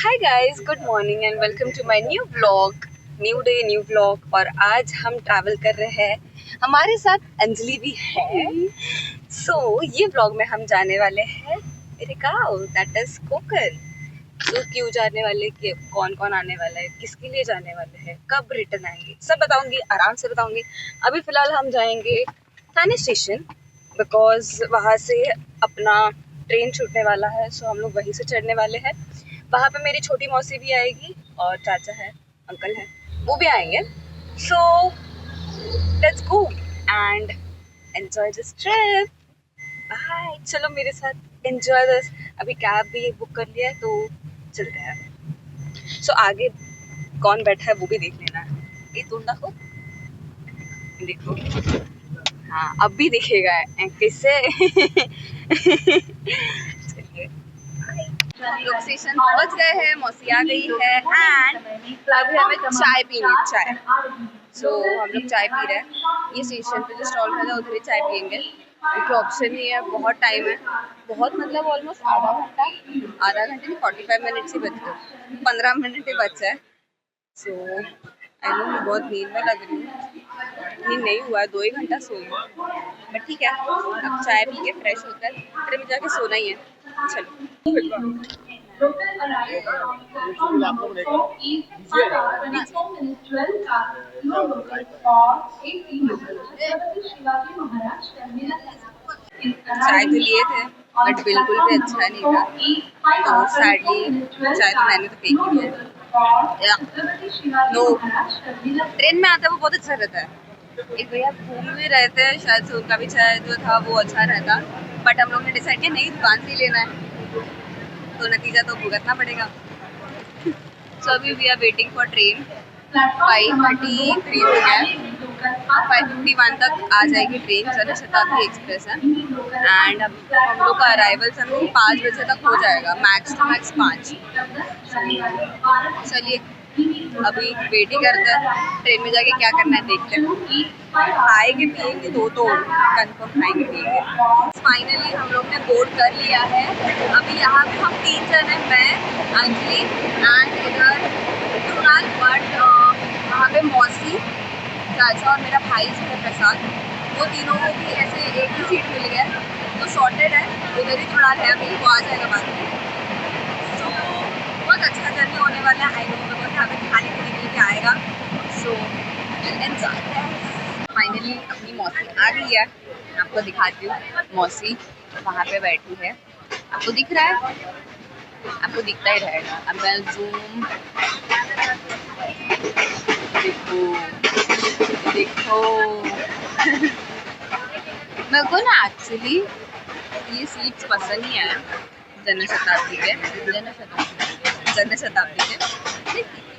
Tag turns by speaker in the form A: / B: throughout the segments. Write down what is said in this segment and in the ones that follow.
A: High guys, good morning and welcome to my new vlog. New day new vlog. और आज हम travel कर रहे हैं, हमारे साथ अंजलि भी है। ये व्लॉग में हम जाने वाले हैं मेरे गाँव, दैट इज कोकन। क्यों जाने वाले, कि कौन कौन आने वाला है, किसके लिए जाने वाले हैं, कब रिटर्न आएंगे, सब बताऊंगी, आराम से बताऊंगी। अभी फिलहाल हम जाएंगे थाने स्टेशन, बिकॉज वहाँ से अपना ट्रेन छूटने वाला है। सो हम लोग वहीं से चढ़ने वाले हैं। वहाँ पे मेरी छोटी मौसी भी आएगी और चाचा है, अंकल है, वो भी आएंगे। So let's go and enjoy this trip. Bye, चलो मेरे साथ एंजॉय दिस। अभी कैब भी बुक कर लिया है, तो चलते हैं। आगे कौन बैठा है वो भी देख लेना है। ये तुम देखो, देखो, हाँ अब भी दिखेगा कैसे। चलिए, हम लोग स्टेशन पहुंच गए हैं, मौसी आ गई है एंड अभी हमें चाय पीनी है, चाय। हम लोग चाय पी रहे हैं। ये स्टेशन पे जो स्टॉल है उधर ही चाय पियेंगे, क्योंकि ऑप्शन नहीं है। बहुत टाइम है, बहुत मतलब ऑलमोस्ट आधा घंटे नहीं, 45 मिनट ही बचे, 15 मिनट ही बचा है। आई नो मैं बहुत नींद में लग रही हूँ। नींद नहीं हुआ है, 2 ही घंटा सोई हूँ, बट ठीक है। अब चाय पी के फ्रेश होकर फिर में जाके सोना ही है। चलो, चाय तो लिए थे बट बिल्कुल भी अच्छा नहीं था। तो सैडली चाय तो मैंने तो फेंक ही दिया। नो, ट्रेन में आता वो बहुत अच्छा रहता है। एक भैया घूम भी रहे थे, शायद से उनका भी चाय जो था वो अच्छा रहता, बट हम लोग ने डिसाइड किया नहीं, दुकान से ही लेना है, तो नतीजा तो भुगतना पड़ेगा। अभी we are waiting for train. 5:33 हो गया है, 5:51 तक आ जाएगी ट्रेन, जन शताब्दी एक्सप्रेस है। एंड अब हम लोग का अराइवल समथिंग 5 बजे तक हो जाएगा, मैक्स टू मैक्स 5। चलिए अभी वेट ही करते हैं, ट्रेन में जाके क्या करना है देखते हैं। खाएंगे पिएंगे तो कंफर्म खाएंगे पिएंगे। फाइनली हम लोग ने बोर्ड कर लिया है। अभी यहाँ पे हम 3 जन हैं, मैं, अंजलि एंड इधर कुणाल। बट वहाँ पे मौसी, चाचा और मेरा भाई जो है प्रसाद, वो तीनों को भी ऐसे एक ही सीट मिल गया, तो सॉर्टेड है। उधर ही कुणाल है, अभी वो आ जाएगा बाद में। बहुत अच्छा जर्नी होने वाला है। आई नो बिकॉज यहाँ पे खाने पीने के लिए आएगा। फाइनली अपनी मौसी आ गई है, आपको दिखाती हूँ। मौसी वहाँ पे बैठी है, आपको दिख रहा है, आपको दिखता ही रहेगा। अब मैं जूम, देखो देखो। मेरे को ना एक्चुअली ये सीट्स पसंद नहीं है जन शताब्दी के, जन शताब्दी के।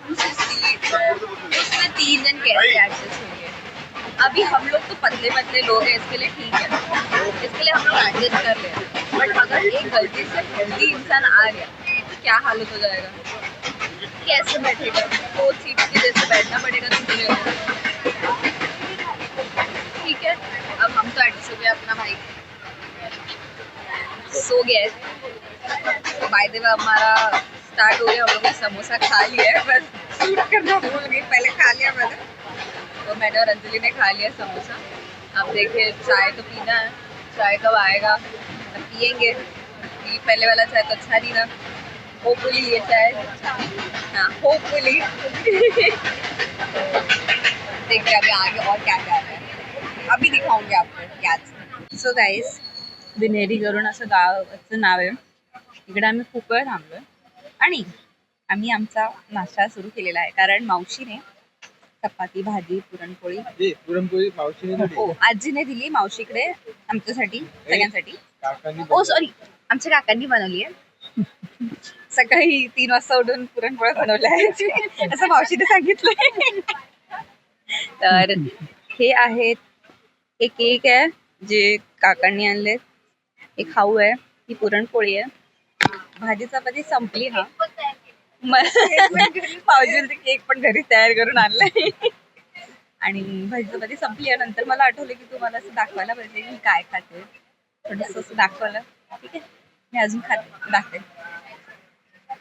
A: उसमें 3 जन कैसे एडजस्ट होंगे? अभी हम लोग तो पतले पतले लोग हैं, इसके लिए ठीक है, इसके लिए हम लोग एडजस्ट कर ले रहे हैं। बट अगर एक गलती से हेल्दी इंसान आ गया तो क्या हालत हो जाएगा? कैसे बैठेगा? 2 सीट की जैसे बैठना पड़ेगा तुमको लोगों को। ठीक है, अब हम तो एडजस्ट हो गए, अपना भाई सो गया है। बाय द वे हमारा स्टार्ट हो गया, हम लोग ने समोसा खा लिया है, बस शूट करना भूल गई, पहले खा लिया मैंने। तो मैंने और अंजलि ने खा लिया समोसा। अब देखिए चाय तो पीना है, चाय कब आएगा, अब पियेंगे। ये पहले वाला चाय तो अच्छा नहीं था, होपफुली ये चाय, हाँ होपफुली। देखते अभी आगे और क्या क्या है, अभी दिखाऊंगी आपको याद। सो गाईज, विनेरी करून असं गावाचं नाव आहे। इकडे आम्ही खूप वेळ थांबलोय आणि आम्ही आमचा नाश्ता सुरू केलेला आहे, कारण मावशीने चपाती भाजी पुरणपोळी मावशीने, हो आजीने दिली मावशीकडे आमच्यासाठी, सगळ्यांसाठी। ओ सॉरी, आमच्या काकांनी बनवली आहे। सकाळी 3 वाजता उठून पुरणपोळ्या बनवल्या आहेत असं मावशीने सांगितलंय। तर हे आहेत, एक केक आहे जे काकांनी आणले, एक खाऊ आहे, ही पुरणपोळी आहे, भाजी चपाती संपली हा। पावजीने केक पण घरी तयार करून आणलाय आणि भाजी चपाती संपली आहे। नंतर मला आठवलं की तुम्हाला असं दाखवायला पाहिजे की काय खाते, थोडंसं असं दाखवलं। ठीक आहे, मी अजून खाते, दाखते।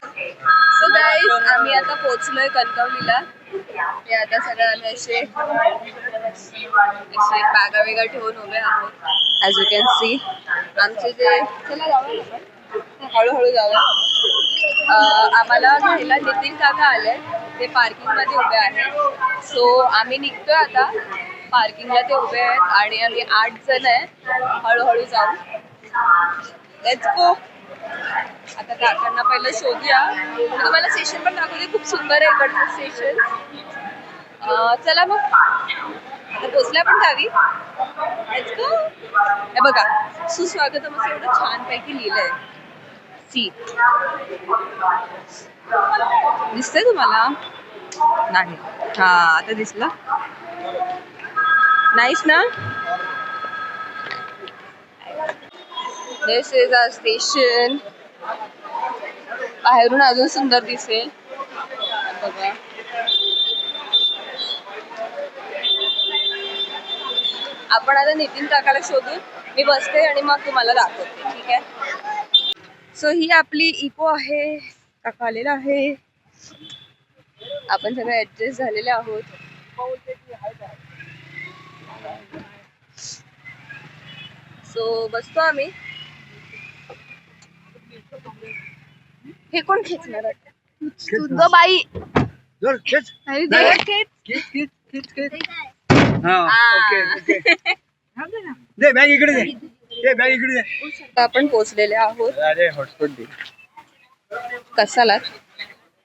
A: सो गाईज आम्ही आता पोहोचलोय कणकवलीला. हे आता सगळं आम्ही असे बॅगा वेगा ठेवून उभे आहोत. ॲज यू कॅन सी आमचे जे चला जाऊया हळूहळू जाऊया. आम्हाला घ्यायला नितीन काका आले, ते पार्किंग मध्ये उभे आहेत. सो आम्ही निघतोय आता पार्किंगला, ते उभे आहेत आणि आम्ही 8 जण आहे. हळूहळू जाऊ. Let's go. आता काकांना पहिलं शोधूया. तुम्हाला स्टेशन पण दाखवते, खूप सुंदर आहे इकडचं स्टेशन. चला मग आता पोचल्या पण गावी. Let's go. हे बघा सुस्वागतम असं एवढं छान पैकी लिहिलंय. सी दिसतंय तुम्हाला? नाही. हा आता दिसलं. नाईस ना. दिस इज अ स्टेशन. बाहेरून अजून सुंदर दिसेल बघा. आपण आता नितीन काकाला शोधून मी बसते आणि मग तुम्हाला दाखवते, ठीक आहे? सो ही आपली इको आहे. काका आलेला आहे. आपण सगळे ऍडजस्ट झालेले आहोत. सो बसतो आम्ही. हे कोण खेचणार आहे? बाई आपण पोचलेले आहोत कसाला.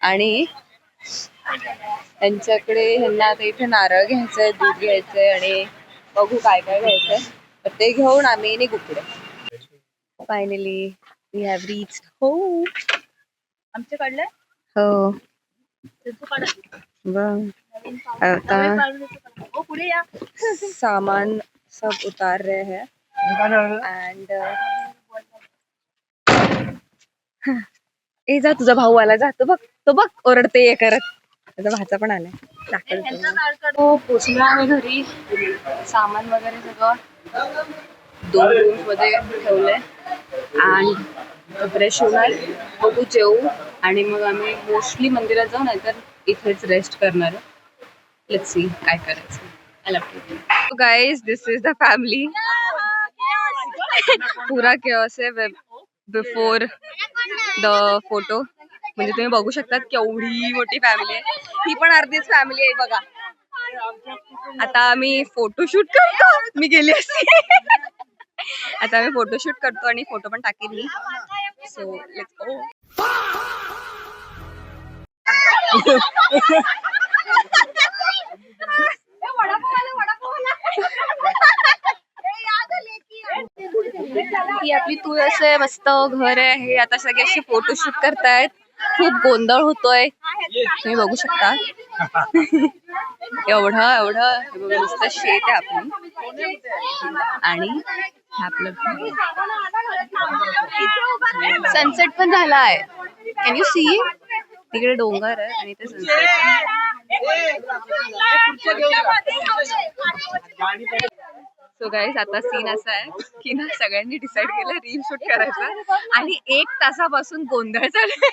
A: आणि त्यांच्याकडे ह्यांना आता इथे नारळ घ्यायचंय, दूध घ्यायचंय आणि बघू काय काय घ्यायचंय. तर ते घेऊन आम्ही निघू पुढे. Finally we have reached home. आमचे काढलंय? हो. आता सामान सब उतार रहे हैं एंड ए जा तुझा भाऊ आला, जा तो बघ ओरडते हे करत. त्याचा भाचा पण आलाय. दाखवतो. पोचलो आम्ही घरी. सामान वगैरे सगळं 2 रूम्स मध्ये ठेवलंय आणि फ्रेश होणार, बघू जेवू आणि मग आम्ही मोस्टली मंदिरात जाऊ, नाहीतर इथेच रेस्ट करणार. लेट्स सी काय करायचं. I love you. So guys this is the family. पूरा केओस आहे बिफोर द फोटो. म्हणजे तुम्ही बघू शकता केवढी मोठी फॅमिली आहे. ही पण अर्धीच फॅमिली आहे बघा. आता आम्ही फोटोशूट करतो. मी गेली असती. आता आम्ही फोटोशूट करतो आणि फोटो पण टाकेन मी. सो लेट्स गो. ही आपली तुळस आहे, मस्त घर आहे. हे आता सगळे असे फोटोशूट करतायत. खूप गोंधळ होतोय, तुम्ही बघू शकता. एवढं मस्त शेत आहे आपली. आणि आपलं सनसेट पण झाला आहे. Can you see? तिकडे डोंगर आहे आणि ते सनसेट. सो गाईस आता सीन असा आहे की ना सगळ्यांनी डिसाईड केलं रील शूट करायचा आणि 1 तासापासून गोंधळ चालू.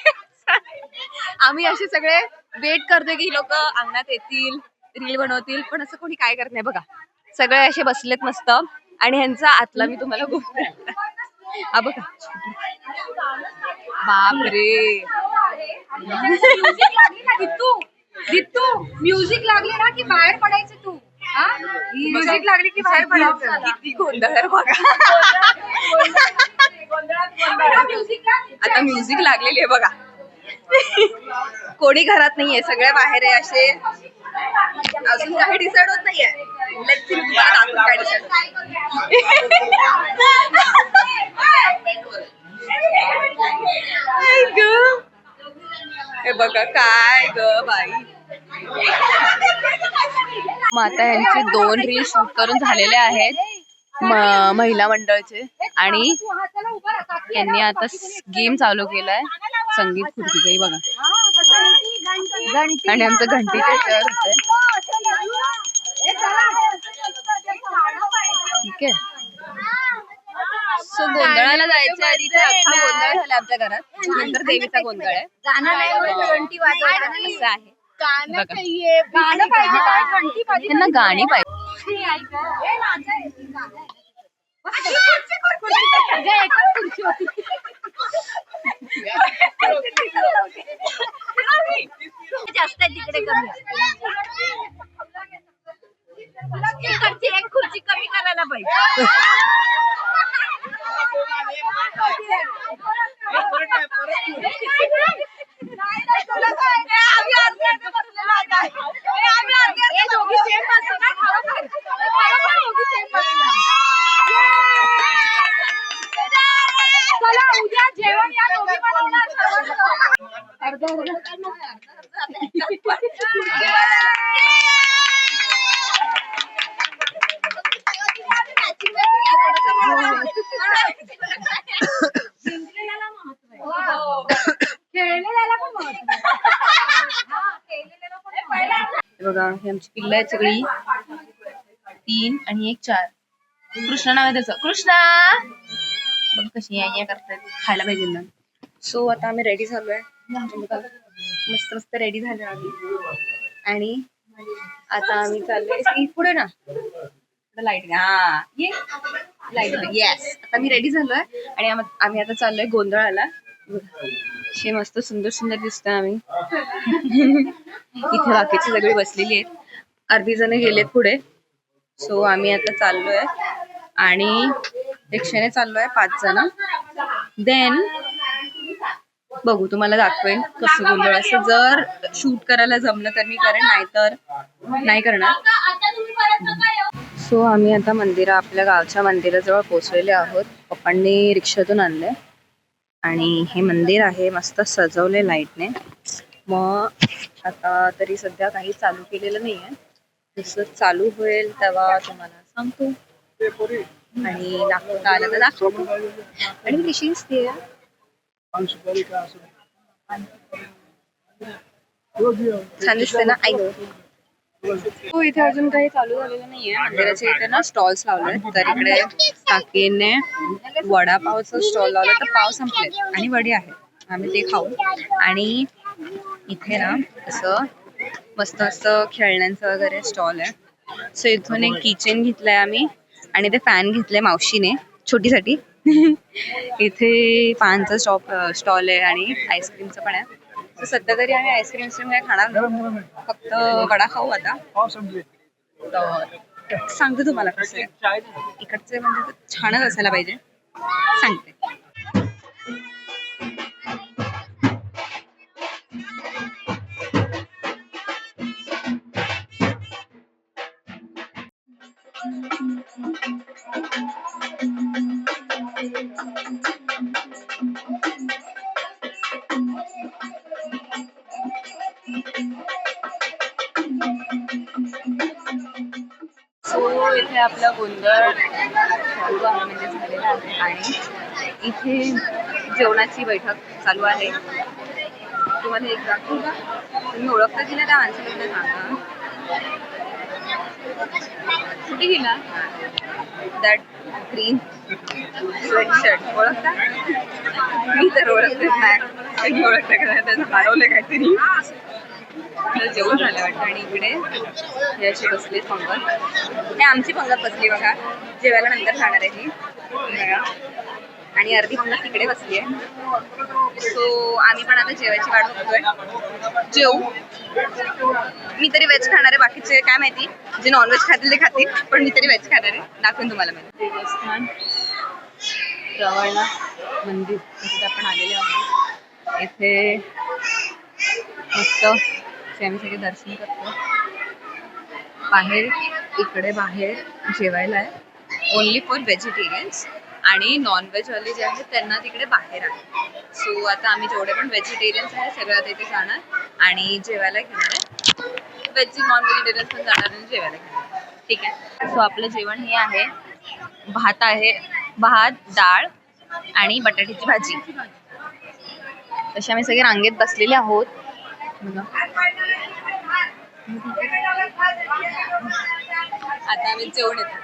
A: आम्ही असे सगळे वेट करतोय की लोक अंगणात येतील, रील बनवतील, पण असं कोणी काय करत नाही बघा. सगळे असे बसलेत मस्त आणि ह्यांचा आतला मी तुम्हाला गोंधळ. हा बघा. बापरे. म्युझिक लागली ना की बाहेर पडायचं तू. म्युझिक लागली की बाहेर पडायचं. किती गोंधळ आहे बघा. आता म्युझिक लागलेली आहे बघा. कोणी घरात नाहीये, सगळे बाहेर आहे असे. अजून काही डिसाईड होत नाहीये. लेट्स सी तुम्हाला दाखवून काय डिसाईड होतं. हे बघा काय ग बाई. मग आता यांचे 2 रील शूट करून झालेले आहेत महिला मंडळचे आणि यांनी आता गेम चालू केलाय संगीत खुर्चीचाही बघा. आणि आमचं घंटीचे चढ होते. ठीक आहे. सो गोंधळाला जायच्या आधी तर अख्खा गोंधळ झाला आमच्या घरात. नंतर देवीचा गोंधळ आहे. असं आहे. त्यांना गाणी पाहिजे.
B: जास्त आहे तिकडे कमी. एक खुर्ची कमी करायला पाहिजे. उद्या जेवण या दोघी बनवणार.
A: बघा ही आमची पिल्ला आहेत सगळी. 3 आणि 1 4. कृष्णा नाव आहे त्याचं. कृष्णा बघ कशी या करतायत. खायला पाहिजे ना. सो आता आम्ही रेडी झालोय. मस्त मस्त रेडी झालोय आम्ही. आणि आता आम्ही चाललोय पुढे ना लाईट. हा ये लाईट. येस. आता मी रेडी झालोय आणि आम्ही आता चाललोय गोंधळाला. हे मस्त सुंदर सुंदर दिसतोय आम्ही. इथे बाकीची सगळी बसलेली आहेत. अर्धी जण गेलेत पुढे. सो आम्ही आता चाललोय आणि रिक्षाने चाललोय 5 जण. देन बघू तुम्हाला दाखवेन कसं गोंधळ असं. जर शूट करायला जमलं तर मी करेन, नाहीतर नाही करणार. सो आम्ही आता आपल्या गावच्या मंदिराजवळ पोहोचलेले आहोत. पप्पांनी रिक्षातून आणले आणि हे मंदिर आहे मस्त सजवले लाईटने. मग आता तरी सध्या काही चालू केलेलं नाहीये. जसं चालू होईल तेव्हा तुम्हाला सांगतो आणि दाखवता आलं तर दाखवतो. आणि कशी दिसते छान दिसते ना. हो इथे अजून काही चालू झालेलं नाहीये. मंदिराच्या इथे ना स्टॉल्स लावले. तर इकडे काकीने वडापावचा स्टॉल लावला. तर पाव संपले आणि वडे आहेत. आम्ही ते खाऊ. आणि इथे ना असं मस्त मस्त खेळण्यांचं वगैरे स्टॉल आहे. सो इथून एक किचन घेतलंय आम्ही आणि ते फॅन घेतले मावशीने छोटीसाठी. इथे पानचा स्टॉल आहे आणि आईस्क्रीमचं पण आहे. तर सध्या तरी आम्ही आईस्क्रीम काय खाणार नाही, फक्त वडा खाऊ आता. तर सांगते तुम्हाला कसं आहे. इकडचे म्हणजे छानच असायला पाहिजे, सांगते. सो इथे आपला गोंधळ चालू आहे, म्हणजे झालेला आहे. आणि इथे जेवणाची बैठक चालू आहे. तुम्हाला एक दाखवू का? तुम्ही ओळखता की नाही त्या माणसाला सांगा. कुठे गेला? दॅट ग्रीन स्वेट शर्ट ओळखता? मी तर ओळखतेच नाही. ओळखता का? त्याचं हरवलं काहीतरी. जेवण झालं वाटतं. आणि इकडे हे अशी बसले पंगत. हे आमची पंगत बसली बघा. जेवायला नंतर जाणार आहे ही बघा. आणि अर्धी पंगत तिकडे बसली आहे. सो आम्ही पण आता जेवायची वाट बघतोय. जेवू. मी तरी व्हेज खाणार आहे, बाकीचे काय माहिती, जे नॉनव्हेज खातील ते खातील, पण मी तरी व्हेज खाणार आहे. दाखवून तुम्हाला मी. देवस्थान प्रवळनाथ मंदिर इथे आपण आलेले आहोत. इथे मस्त आम्ही सगळे दर्शन करतो. इकडे बाहेर जेवायला आहे ओनली फॉर व्हेजिटेरियन्स, आणि नॉनव्हेजवाले जे आहेत त्यांना तिकडे बाहेर आहे. सो आता आम्ही जेवढे पण व्हेजिटेरियन्स आहे सगळं आता इथे जाणार आणि जेवायला घेणार आहे. नॉन व्हेजिटेरियन्स पण जाणार आणि जेवायला घेणार. ठीक आहे. सो आपलं जेवण हे आहे. भात, डाळ आणि बटाट्याची भाजी. तसे आम्ही सगळे रांगेत बसलेले आहोत. आता आम्ही जेवण येतो.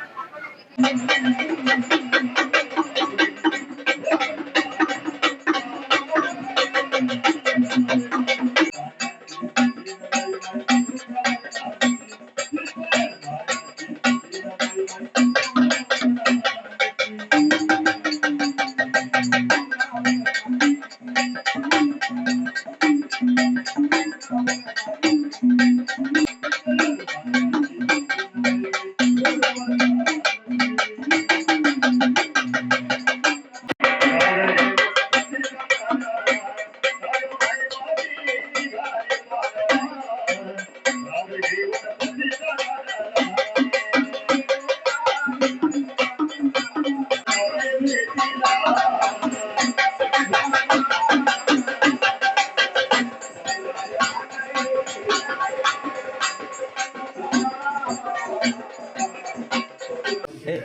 C: ए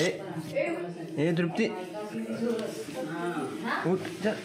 C: ए ए तृप्ती उठ चल